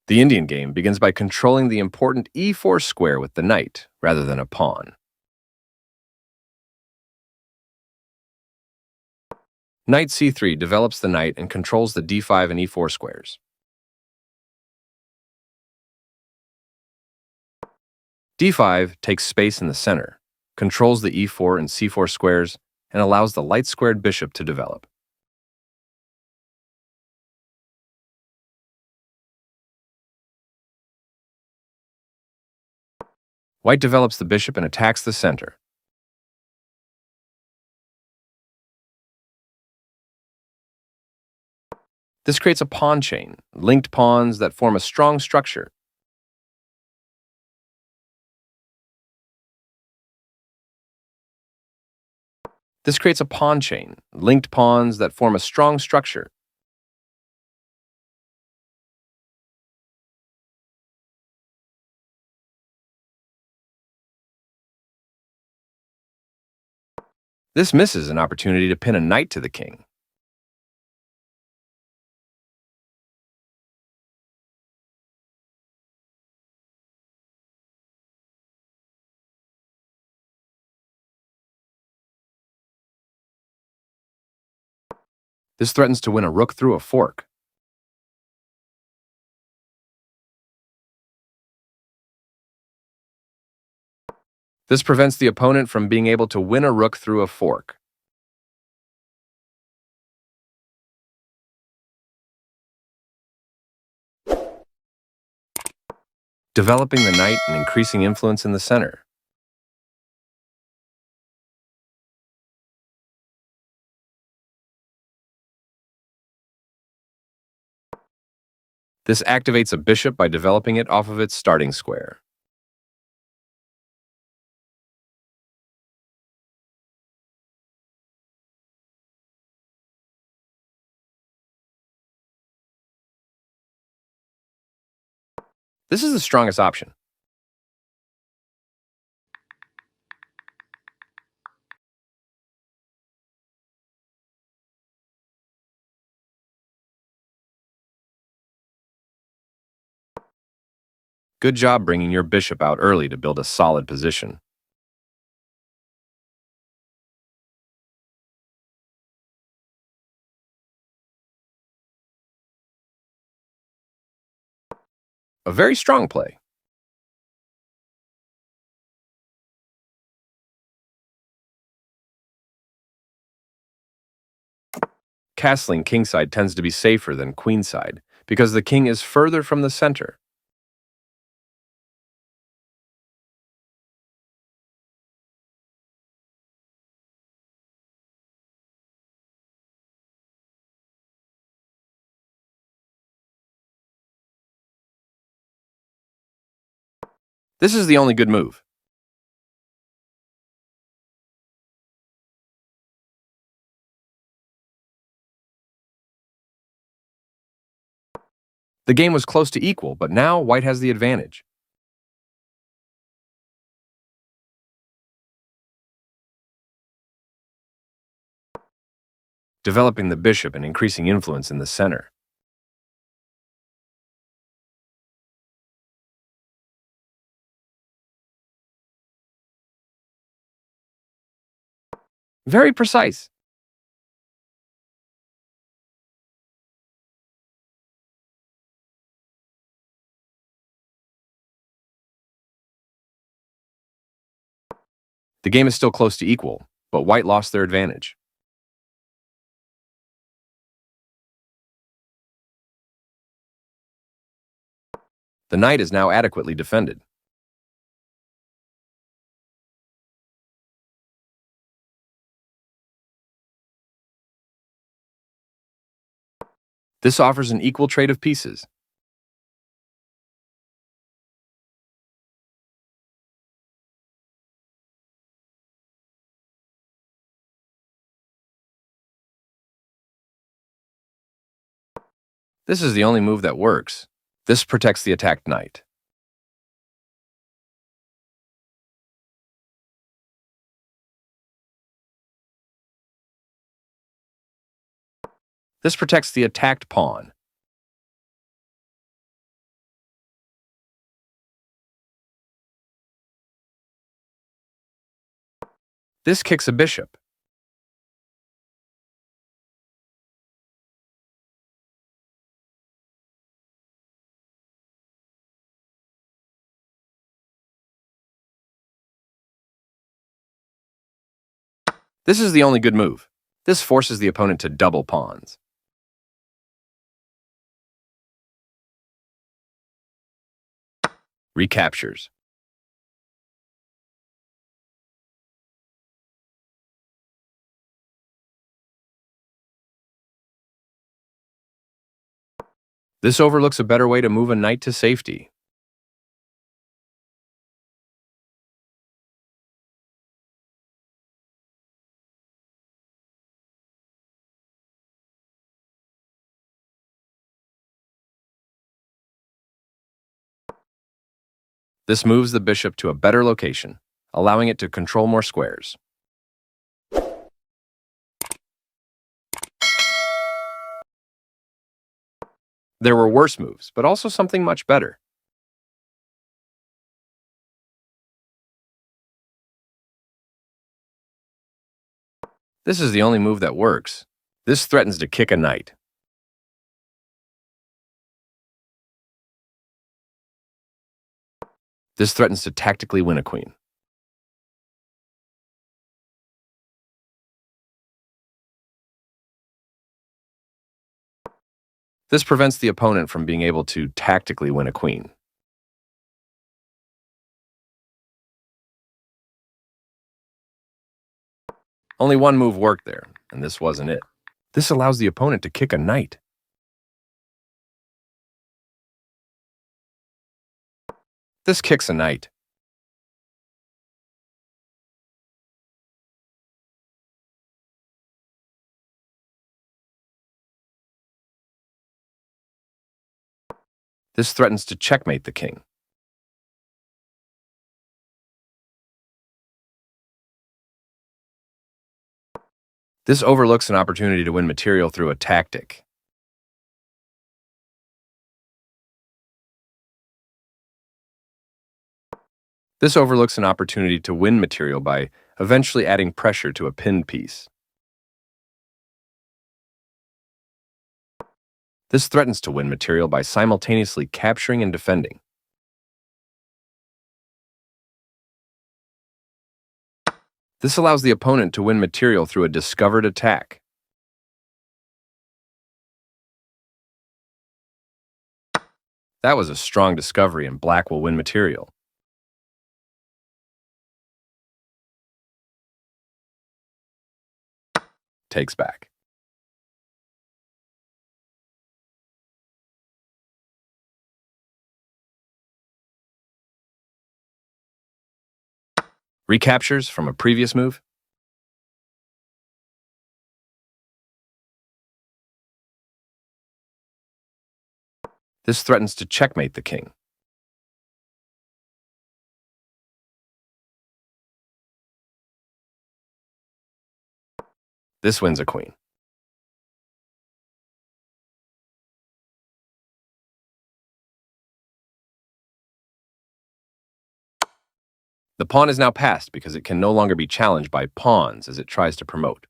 The Indian game begins by controlling the important e4 square with the knight, rather than a pawn. Knight c3 develops the knight and controls the d5 and e4 squares. d5 takes space in the center, controls the e4 and c4 squares, and allows the light-squared bishop to develop. White develops the bishop and attacks the center. This creates a pawn chain, linked pawns that form a strong structure. This creates a pawn chain, linked pawns that form a strong structure. This misses an opportunity to pin a knight to the king. This threatens to win a rook through a fork. This prevents the opponent from being able to win a rook through a fork. Developing the knight and increasing influence in the center. This activates a bishop by developing it off of its starting square. This is the strongest option. Good job bringing your bishop out early to build a solid position. A very strong play. Castling kingside tends to be safer than queenside because the king is further from the center. This is the only good move. The game was close to equal, but now white has the advantage. Developing the bishop and increasing influence in the center. Very precise. The game is still close to equal, but white lost their advantage. The knight is now adequately defended. This offers an equal trade of pieces. This is the only move that works. This protects the attacked knight. This protects the attacked pawn. This kicks a bishop. This is the only good move. This forces the opponent to double pawns. Recaptures. This overlooks a better way to move a knight to safety. This moves the bishop to a better location, allowing it to control more squares. There were worse moves, but also something much better. This is the only move that works. This threatens to kick a knight. This threatens to tactically win a queen. This prevents the opponent from being able to tactically win a queen. Only one move worked there, and this wasn't it. This allows the opponent to kick a knight. This kicks a knight. This threatens to checkmate the king. This overlooks an opportunity to win material through a tactic. This overlooks an opportunity to win material by eventually adding pressure to a pinned piece. This threatens to win material by simultaneously capturing and defending. This allows the opponent to win material through a discovered attack. That was a strong discovery, and black will win material. Takes back. Recaptures from a previous move. This threatens to checkmate the king. This wins a queen. The pawn is now passed because it can no longer be challenged by pawns as it tries to promote.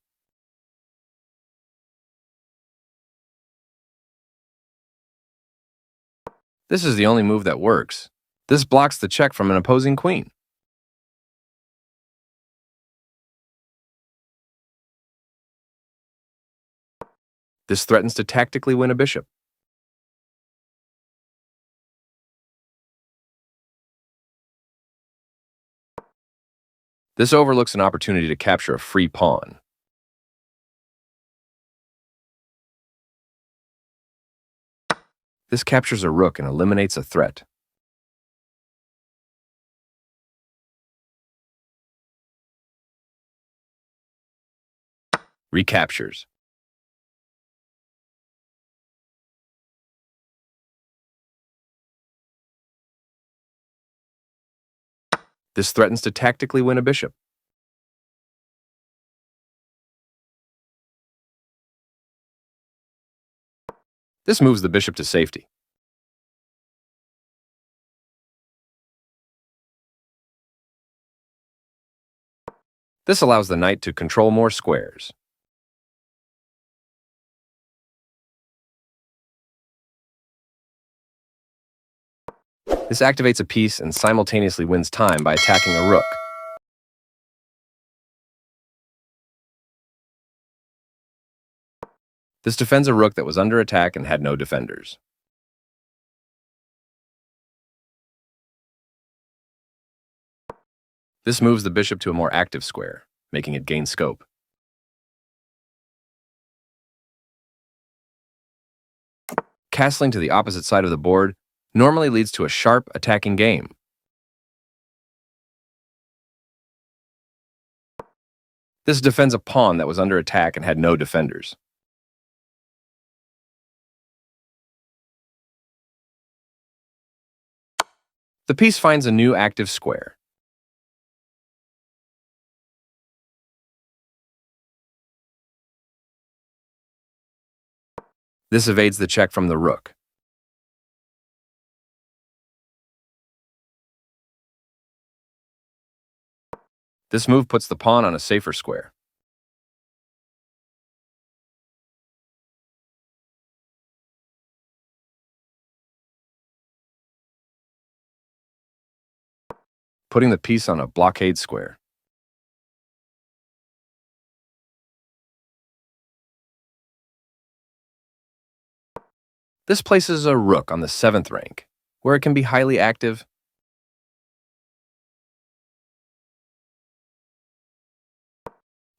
This is the only move that works. This blocks the check from an opposing queen. This threatens to tactically win a bishop. This overlooks an opportunity to capture a free pawn. This captures a rook and eliminates a threat. Recaptures. This threatens to tactically win a bishop. This moves the bishop to safety. This allows the knight to control more squares. This activates a piece and simultaneously wins time by attacking a rook. This defends a rook that was under attack and had no defenders. This moves the bishop to a more active square, making it gain scope. Castling to the opposite side of the board normally leads to a sharp, attacking game. This defends a pawn that was under attack and had no defenders. The piece finds a new active square. This evades the check from the rook. This move puts the pawn on a safer square. Putting the piece on a blockade square. This places a rook on the 7th rank, where it can be highly active.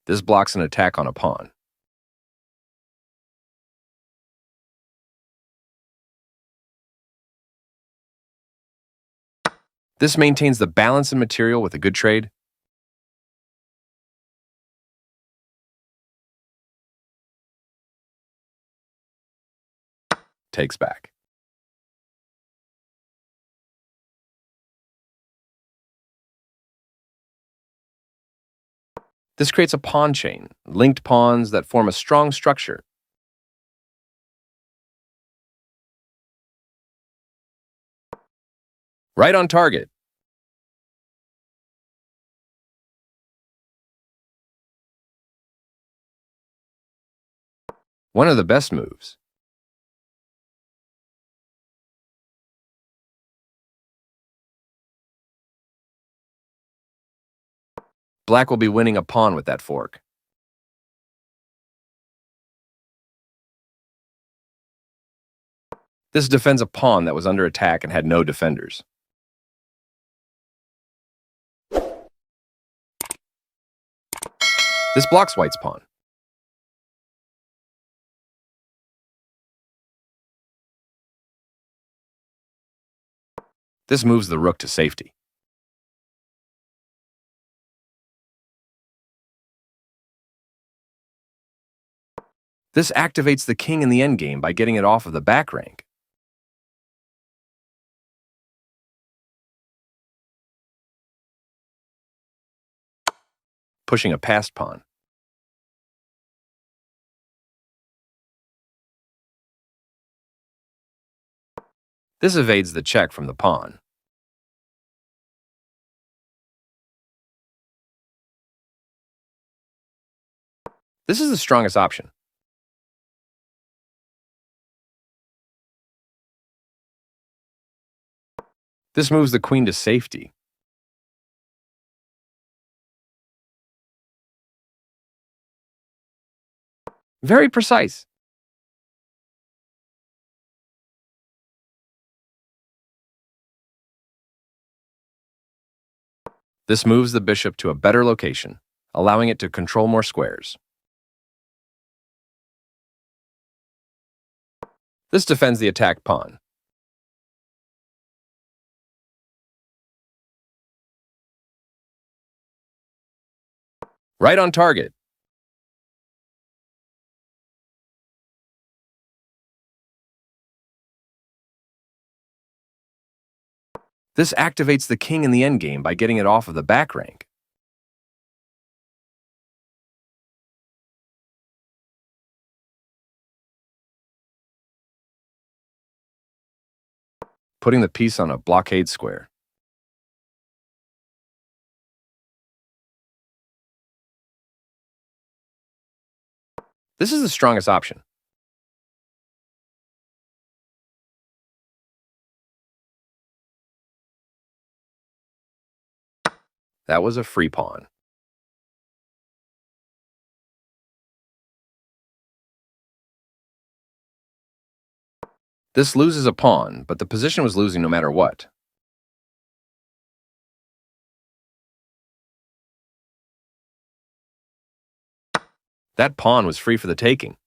This blocks an attack on a pawn. This maintains the balance in material with a good trade. Takes back. This creates a pawn chain, linked pawns that form a strong structure. Right on target. One of the best moves. Black will be winning a pawn with that fork. This defends a pawn that was under attack and had no defenders. This blocks white's pawn. This moves the rook to safety. This activates the king in the endgame by getting it off of the back rank. Pushing a passed pawn. This evades the check from the pawn. This is the strongest option. This moves the queen to safety. Very precise. This moves the bishop to a better location, allowing it to control more squares. This defends the attacked pawn. Right on target. This activates the king in the endgame by getting it off of the back rank. Putting the piece on a blockade square. This is the strongest option. That was a free pawn. This loses a pawn, but the position was losing no matter what. That pawn was free for the taking.